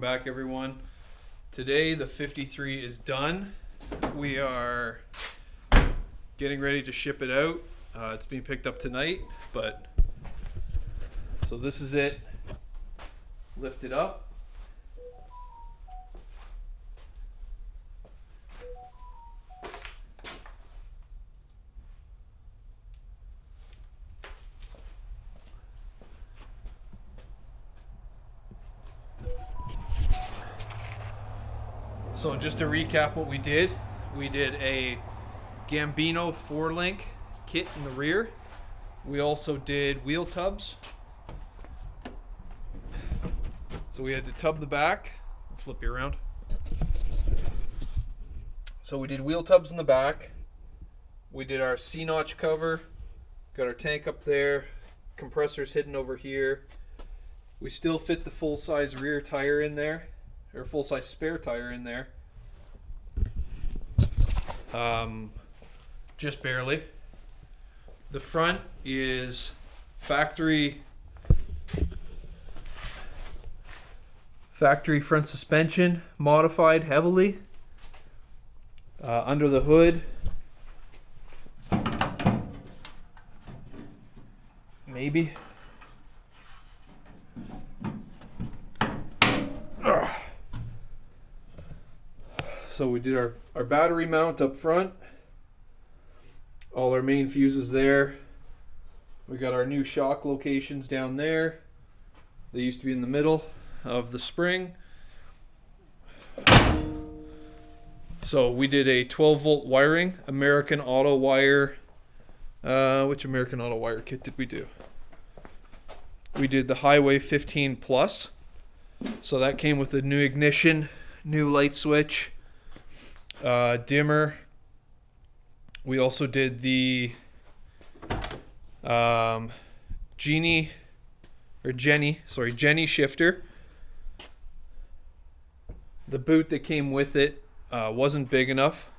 back, everyone. Today the 53 is done. We are getting ready to ship it out. It's being picked up tonight, but so this is it. Lift it up. So just to recap what we did a Gambino 4-link kit in the rear. We also did wheel tubs. So we had to tub the back. I'll flip you around. So we did wheel tubs in the back. We did our C-notch cover. Got our tank up there. Compressors hidden over here. We still fit the full-size rear tire in there. Or full-size spare tire in there. Just barely. The front is factory front suspension, modified heavily. Under the hood, maybe. So we did our battery mount up front. All our main fuses there. We got our new shock locations down there. They used to be in the middle of the spring. So we did a 12-volt wiring, American Autowire. Which American Autowire kit did we do? We did the Highway 15 Plus. So that came with a new ignition, new light switch, dimmer. We also did the Jenny shifter. The boot that came with it wasn't big enough,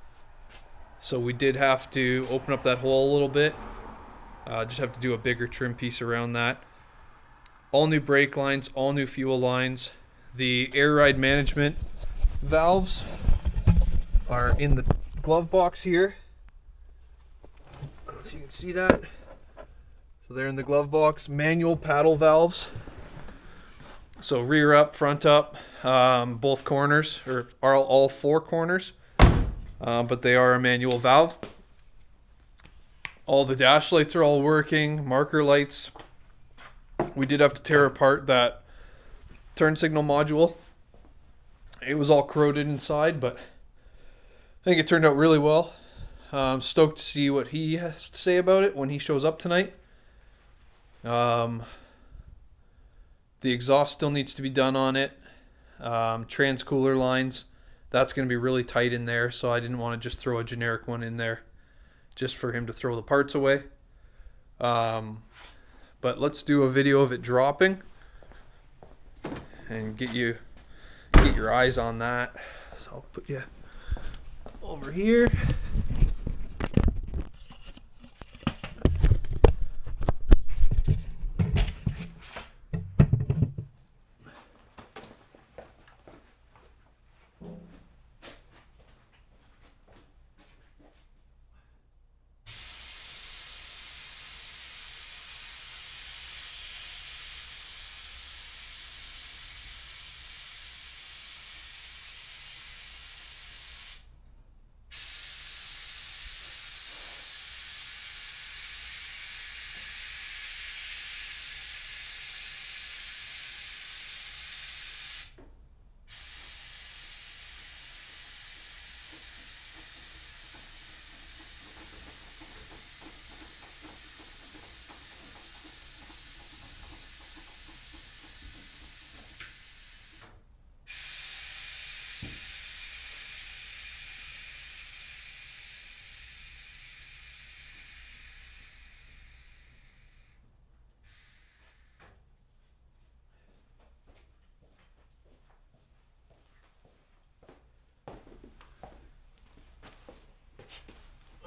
so we did have to open up that hole a little bit. Just have to do a bigger trim piece around that. All new brake lines, all new fuel lines. The air ride management valves are in the glove box here. I don't know if you can see that. So they're in the glove box. Manual paddle valves. So rear up, front up, both corners, or are all four corners, but they are a manual valve. All the dash lights are all working, marker lights. We did have to tear apart that turn signal module. It was all corroded inside, but I think it turned out really well. I'm stoked to see what he has to say about it when he shows up tonight. The exhaust still needs to be done on it. Trans cooler lines, that's going to be really tight in there, so I didn't want to just throw a generic one in there just for him to throw the parts away. But let's do a video of it dropping and get your eyes on that. So I'll put you over here.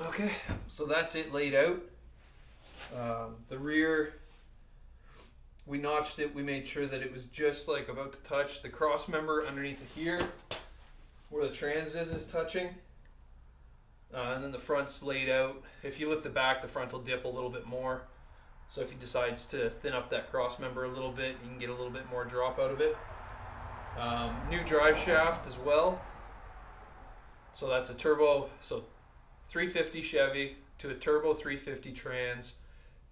Okay, so that's it laid out. The rear We notched it. We made sure that it was just like about to touch the cross member underneath it here, where the trans is touching. And then the front's laid out. If you lift the back, the front will dip a little bit more. So if he decides to thin up that cross member a little bit, you can get a little bit more drop out of it. New drive shaft as well. So that's a turbo, so 350 Chevy to a turbo 350 trans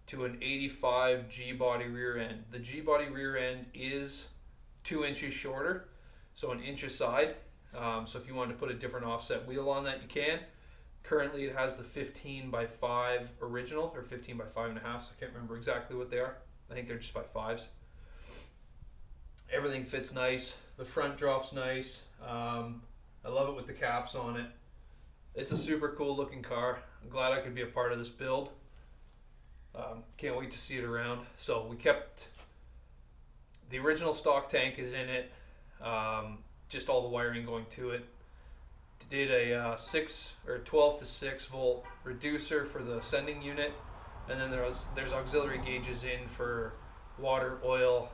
to an 85 G-body rear end. The G-body rear end is 2 inches shorter, so an inch aside. So if you wanted to put a different offset wheel on that, you can. Currently it has the 15 by 5 original, or 15 by 5.5, so I can't remember exactly what they are. I think they're just by 5s. Everything fits nice. The front drops nice. I love it with the caps on it. It's a super cool looking car. I'm glad I could be a part of this build. Can't wait to see it around. So we kept the original stock tank is in it. Just all the wiring going to it. Did a 12 to 6 volt reducer for the sending unit, and then there's auxiliary gauges in for water, oil,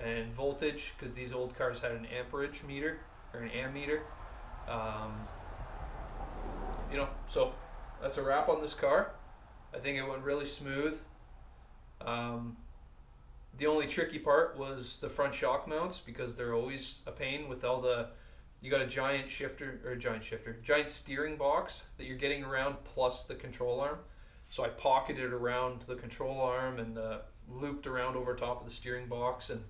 and voltage, because these old cars had an amperage meter or an ammeter. So that's a wrap on this car. I think it went really smooth. The only tricky part was the front shock mounts, because they're always a pain with all the, you got a giant steering box that you're getting around, plus the control arm. So I pocketed around the control arm and looped around over top of the steering box and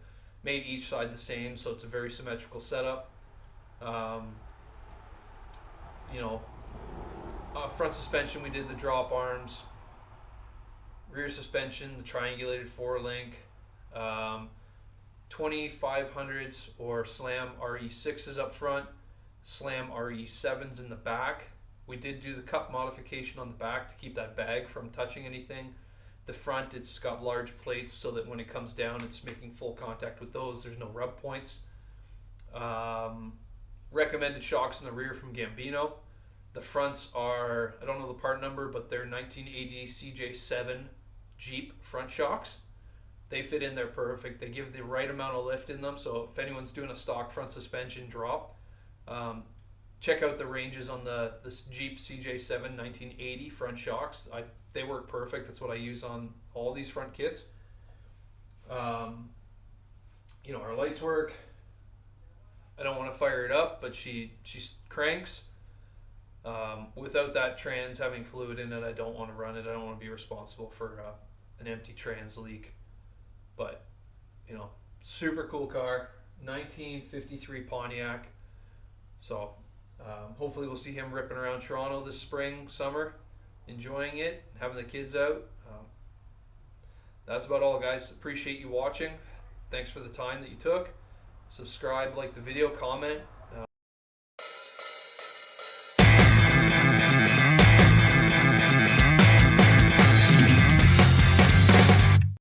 made each side the same, so it's a very symmetrical setup. Front suspension, we did the drop arms. Rear suspension, the triangulated 4-link. 2500s or Slam RE6s up front, Slam RE7s in the back. We did do the cup modification on the back to keep that bag from touching anything. The front, it's got large plates so that when it comes down, it's making full contact with those. There's no rub points. Recommended shocks in the rear from Gambino. The fronts are, I don't know the part number, but they're 1980 CJ7 Jeep front shocks. They fit in there perfect. They give the right amount of lift in them, so if anyone's doing a stock front suspension drop, check out the ranges on this Jeep CJ7 1980 front shocks. They work perfect. That's what I use on all these front kits. Our lights work. I don't want to fire it up, but she cranks. Without that trans having fluid in it, I don't want to run it. I don't want to be responsible for an empty trans leak. But, super cool car, 1953 Pontiac. So hopefully we'll see him ripping around Toronto this spring, summer, enjoying it, having the kids out. That's about all, guys. Appreciate you watching. Thanks for the time that you took. Subscribe, like the video, comment.